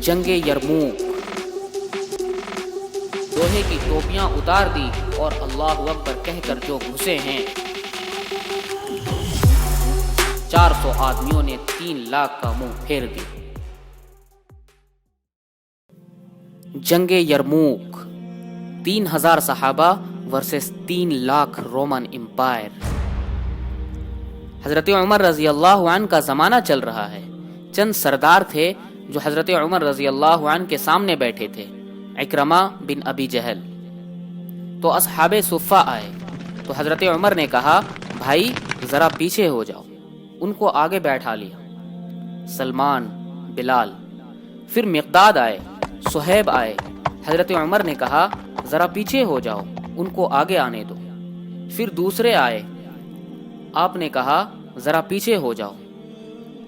جنگ یرموک، لوہے کی ٹوپیاں اتار دی اور اللہ اکبر کہہ کر جو گھسے ہیں 400 آدمیوں نے 3 لاکھ کا منہ پھیر دی۔ جنگ یرموک، 3000 صحابہ ورسس 3 لاکھ رومن امپائر۔ حضرت عمر رضی اللہ عنہ کا زمانہ چل رہا ہے۔ چند سردار تھے جو حضرت عمر رضی اللہ عنہ کے سامنے بیٹھے تھے، عکرمہ بن ابی جہل۔ تو اصحاب صفہ آئے تو حضرت عمر نے کہا، بھائی ذرا پیچھے ہو جاؤ۔ ان کو آگے بیٹھا لیا، سلمان، بلال۔ پھر مقداد آئے، صہیب آئے۔ حضرت عمر نے کہا، ذرا پیچھے ہو جاؤ، ان کو آگے آنے دو۔ پھر دوسرے آئے، آپ نے کہا، ذرا پیچھے ہو جاؤ۔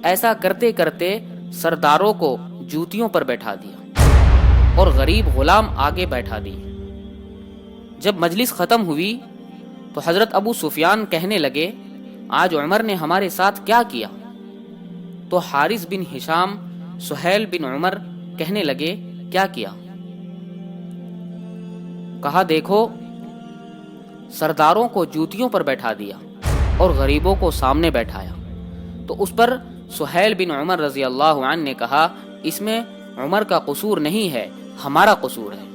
ایسا کرتے کرتے سرداروں کو جوتیوں پر بیٹھا دیا اور غریب غلام آگے بیٹھا دیے۔ جب مجلس ختم ہوئی تو حضرت ابو سفیان کہنے لگے، آج عمر نے ہمارے ساتھ کیا کیا؟ تو حارث بن ہشام، سہیل بن عمر کہنے لگے، کیا کیا؟ کہا، دیکھو سرداروں کو جوتیوں پر بیٹھا دیا اور غریبوں کو سامنے بیٹھایا۔ تو اس پر سہیل بن عمر رضی اللہ عنہ نے کہا، اس میں عمر کا قصور نہیں ہے، ہمارا قصور ہے۔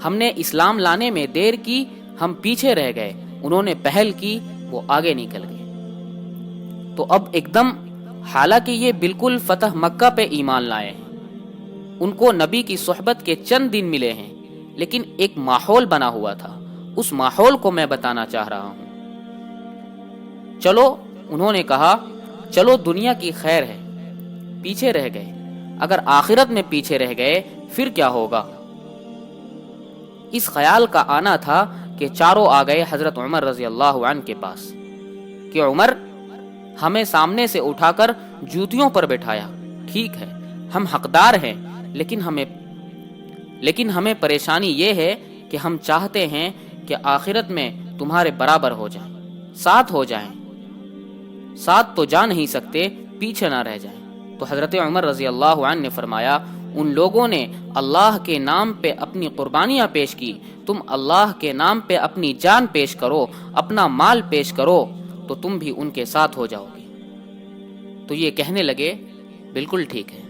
ہم نے اسلام لانے میں دیر کی، ہم پیچھے رہ گئے، انہوں نے پہل کی، وہ آگے نکل گئے۔ تو اب ایک دم، حالانکہ یہ بالکل فتح مکہ پہ ایمان لائے ہیں، ان کو نبی کی صحبت کے چند دن ملے ہیں، لیکن ایک ماحول بنا ہوا تھا، اس ماحول کو میں بتانا چاہ رہا ہوں۔ چلو، انہوں نے کہا، چلو دنیا کی خیر ہے، پیچھے رہ گئے، اگر آخرت میں پیچھے رہ گئے پھر کیا ہوگا؟ اس خیال کا آنا تھا کہ چاروں آ گئے حضرت عمر رضی اللہ عنہ کے پاس کہ عمر، ہمیں سامنے سے اٹھا کر جوتیوں پر بٹھایا، ٹھیک ہے، ہم حقدار ہیں، لیکن ہمیں پریشانی یہ ہے کہ ہم چاہتے ہیں کہ آخرت میں تمہارے برابر ہو جائیں، ساتھ ہو جائیں، ساتھ تو جا نہیں سکتے، پیچھے نہ رہ جائیں۔ تو حضرت عمر رضی اللہ عنہ نے فرمایا، ان لوگوں نے اللہ کے نام پہ اپنی قربانیاں پیش کی، تم اللہ کے نام پہ اپنی جان پیش کرو، اپنا مال پیش کرو، تو تم بھی ان کے ساتھ ہو جاؤ گے۔ تو یہ کہنے لگے، بالکل ٹھیک ہے۔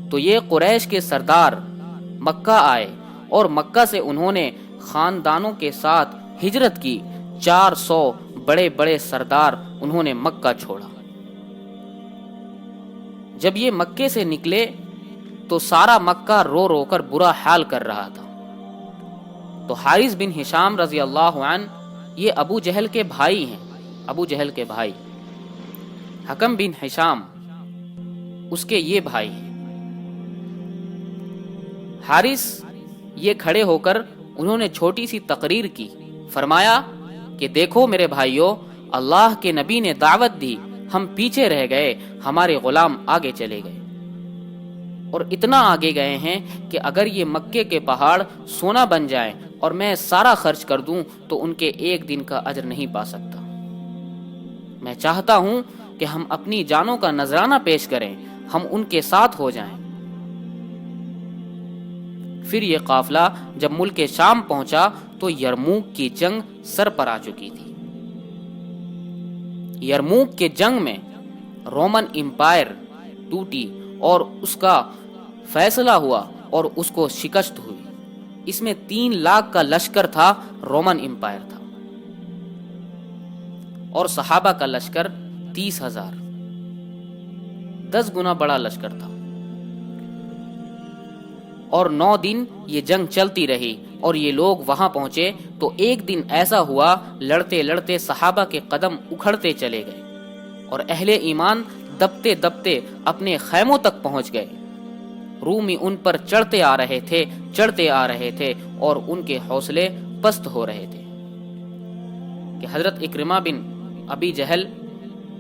تو یہ قریش کے سردار مکہ آئے اور مکہ سے انہوں نے خاندانوں کے ساتھ ہجرت کی۔ 400 بڑے بڑے سردار انہوں نے مکہ چھوڑا۔ جب یہ مکے سے نکلے تو سارا مکہ رو رو کر برا حال کر رہا تھا۔ تو حارث بن ہشام رضی اللہ عنہ، یہ ابو جہل کے بھائی ہیں، ابو جہل کے بھائی، حکم بن ہشام اس کے یہ بھائی ہیں۔ حارث یہ کھڑے ہو کر انہوں نے چھوٹی سی تقریر کی، فرمایا کہ دیکھو میرے بھائیوں، اللہ کے نبی نے دعوت دی، ہم پیچھے رہ گئے، ہمارے غلام آگے چلے گئے، اور اتنا آگے گئے ہیں کہ اگر یہ مکے کے پہاڑ سونا بن جائیں اور میں سارا خرچ کر دوں تو ان کے ایک دن کا اجر نہیں پا سکتا۔ میں چاہتا ہوں کہ ہم اپنی جانوں کا نذرانہ پیش کریں، ہم ان کے ساتھ ہو جائیں۔ پھر یہ قافلہ جب ملک شام پہنچا تو یرموک کی جنگ سر پر آ چکی تھی۔ یرموک کے جنگ میں رومن امپائر ٹوٹی اور اس کا فیصلہ ہوا اور اس کو شکست ہوئی۔ اس میں 3 لاکھ کا لشکر تھا، رومن امپائر تھا، اور صحابہ کا لشکر 30,000، 10 گنا بڑا لشکر تھا۔ اور 9 دن یہ جنگ چلتی رہی اور یہ لوگ وہاں پہنچے تو ایک دن ایسا ہوا، لڑتے لڑتے صحابہ کے قدم اکھڑتے چلے گئے اور اہل ایمان دبتے دبتے اپنے خیموں تک پہنچ گئے۔ رومی ان پر چڑھتے آ رہے تھے اور ان کے حوصلے پست ہو رہے تھے کہ حضرت عکرمہ بن ابی جہل،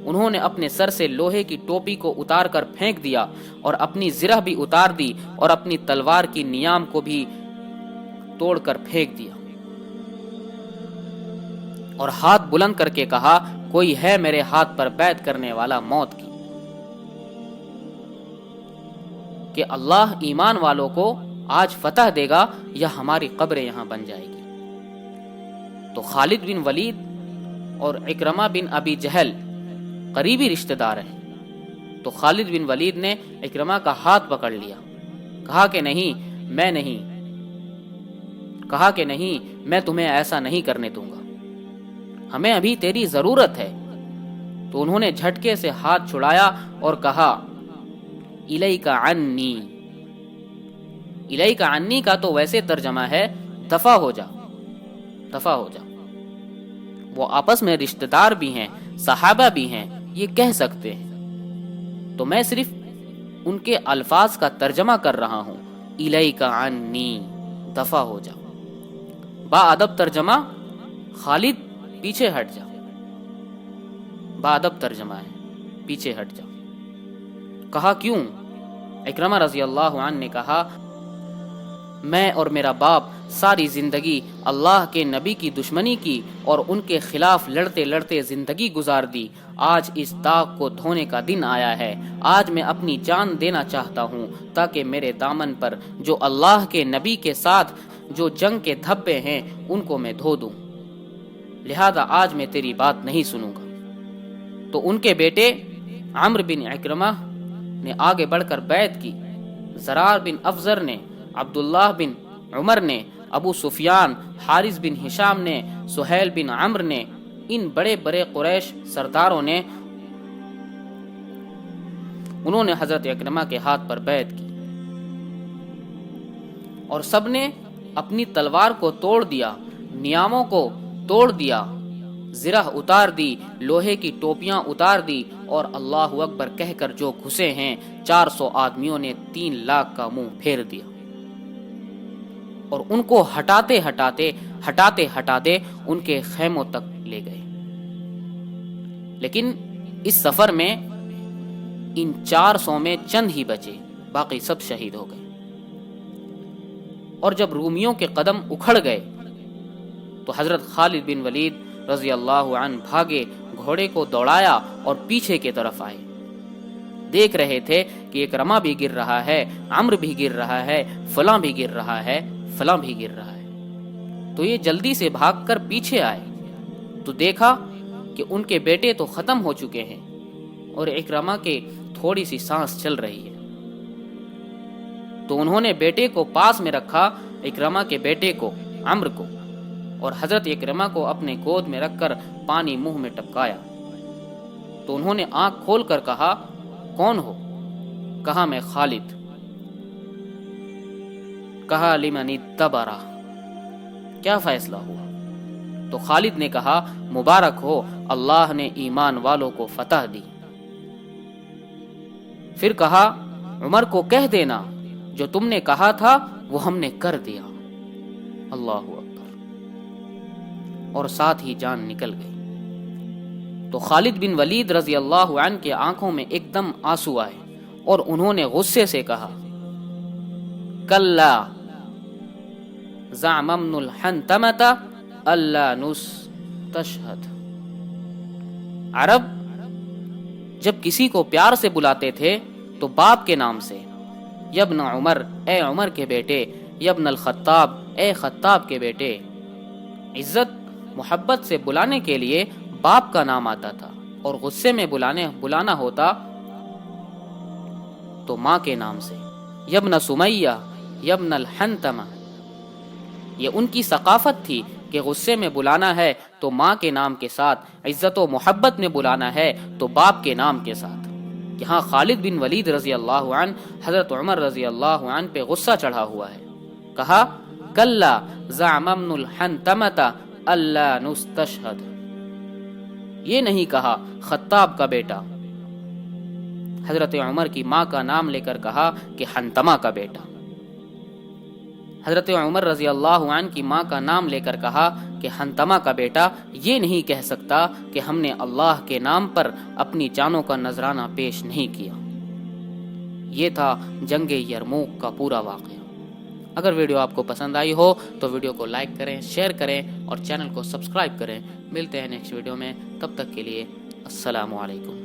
انہوں نے اپنے سر سے لوہے کی ٹوپی کو اتار کر پھینک دیا اور اپنی زرہ بھی اتار دی اور اپنی تلوار کی نیام کو بھی توڑ کر پھینک دیا اور ہاتھ بلند کر کے کہا، کوئی ہے میرے ہاتھ پر بیعت کرنے والا موت کی؟ کہ اللہ ایمان والوں کو آج فتح دے گا یا ہماری قبریں یہاں بن جائے گی۔ تو خالد بن ولید اور عکرمہ بن ابی جہل قریبی رشتہ دار ہیں، تو خالد بن ولید نے عکرمہ کا ہاتھ پکڑ لیا، کہا کہ نہیں میں تمہیں ایسا نہیں کرنے دوں گا، ہمیں ابھی تیری ضرورت ہے۔ تو انہوں نے جھٹکے سے ہاتھ چھڑایا اور کہا الیک عنی۔ الیک عنی کا تو ویسے ترجمہ ہے دفع ہو جا، دفع ہو جا۔ وہ آپس میں رشتہ دار بھی ہیں، صحابہ بھی ہیں، یہ کہہ سکتے ہیں، تو میں صرف ان کے الفاظ کا ترجمہ کر رہا ہوں، الیک عنی، دفع ہو جا۔ با ادب ترجمہ خالد پیچھے ہٹ جا، با ادب ترجمہ ہے پیچھے ہٹ جا۔ کہا کیوں؟ عکرمہ رضی اللہ عنہ نے کہا میں اور میرا باپ ساری زندگی اللہ کے نبی کی دشمنی کی اور ان کے خلاف لڑتے لڑتے زندگی گزار دی، آج اس داغ کو دھونے کا دن آیا ہے، آج میں اپنی جان دینا چاہتا ہوں تاکہ میرے دامن پر جو اللہ کے نبی کے ساتھ جو جنگ کے دھبے ہیں ان کو میں دھو دوں، لہذا آج میں تیری بات نہیں سنوں گا۔ تو ان کے بیٹے عمرو بن عکرمہ نے آگے بڑھ کر بیعت کی، زرار بن افزر نے، عبداللہ بن عمر نے، ابو سفیان، حارث بن ہشام نے، سہیل بن عمرو نے، ان بڑے بڑے قریش سرداروں نے، انہوں نے حضرت عکرمہ کے ہاتھ پر بیعت کی، اور سب نے اپنی تلوار کو توڑ دیا، نیاموں کو توڑ دیا، زرہ اتار دی، لوہے کی ٹوپیاں اتار دی، اور اللہ اکبر کہہ کر جو گھسے ہیں 400 آدمیوں نے 3 لاکھ کا منہ پھیر دیا، اور ان کو ہٹاتے ہٹاتے ان کے خیموں تک لے گئے۔ لیکن اس سفر میں ان 400 میں چند ہی بچے، باقی سب شہید ہو گئے۔ اور جب رومیوں کے قدم اکھڑ گئے تو حضرت خالد بن ولید رضی اللہ عنہ بھاگے، گھوڑے کو دوڑایا اور پیچھے کی طرف آئے، دیکھ رہے تھے کہ عکرمہ بھی گر رہا ہے، عمرو بھی گر رہا ہے، فلاں بھی گر رہا ہے، فلاں بھی گر رہا ہے۔ تو یہ جلدی سے بھاگ کر پیچھے آئے تو دیکھا کہ ان کے بیٹے تو ختم ہو چکے ہیں اور عکرمہ کے تھوڑی سی سانس چل رہی ہے۔ تو انہوں نے بیٹے کو پاس میں رکھا، عکرمہ کے بیٹے کو، عمرو کو، اور حضرت عکرمہ کو اپنے گود میں رکھ کر پانی منہ میں ٹپکایا۔ تو انہوں نے آنکھ کھول کر کہا کون ہو؟ کہا میں خالد۔ کہا لمن اتبعہ، کیا فیصلہ ہوا؟ تو خالد نے کہا مبارک ہو، اللہ نے ایمان والوں کو فتح دی۔ پھر کہا عمر کو کہہ دینا جو تم نے کہا تھا وہ ہم نے کر دیا۔ اللہ اکبر، اور ساتھ ہی جان نکل گئی۔ تو خالد بن ولید رضی اللہ عنہ کے آنکھوں میں ایک دم آنسو آئے اور انہوں نے غصے سے کہا کلا زعم ابن الحنتمۃ الا نستشہد۔ عرب جب کسی کو پیار سے بلاتے تھے تو باپ کے نام سے، یبن عمر، اے عمر کے بیٹے، یبن الخطاب، اے خطاب کے بیٹے، عزت محبت سے بلانے کے لیے باپ کا نام آتا تھا، اور غصے میں بلانا ہوتا تو ماں کے نام سے، یبن سمیہ، یبن الحنتمہ۔ یہ ان کی ثقافت تھی کہ غصے میں بلانا ہے تو ماں کے نام کے ساتھ، عزت و محبت میں بلانا ہے تو باپ کے نام کے ساتھ۔ یہاں خالد بن ولید رضی اللہ عنہ حضرت عمر رضی اللہ عنہ پہ غصہ چڑھا ہوا ہے، کہا کلا زعم ابن الحنتمۃ الا نستشہد، یہ نہیں کہا خطاب کا بیٹا، حضرت عمر کی ماں کا نام لے کر کہا کہ حنتمہ کا بیٹا، حضرت عمر رضی اللہ عنہ کی ماں کا نام لے کر کہا کہ حنتمہ کا بیٹا یہ نہیں کہہ سکتا کہ ہم نے اللہ کے نام پر اپنی جانوں کا نذرانہ پیش نہیں کیا۔ یہ تھا جنگ یرموک کا پورا واقعہ۔ اگر ویڈیو آپ کو پسند آئی ہو تو ویڈیو کو لائک کریں، شیئر کریں اور چینل کو سبسکرائب کریں۔ ملتے ہیں نیکسٹ ویڈیو میں، تب تک کے لیے السلام علیکم۔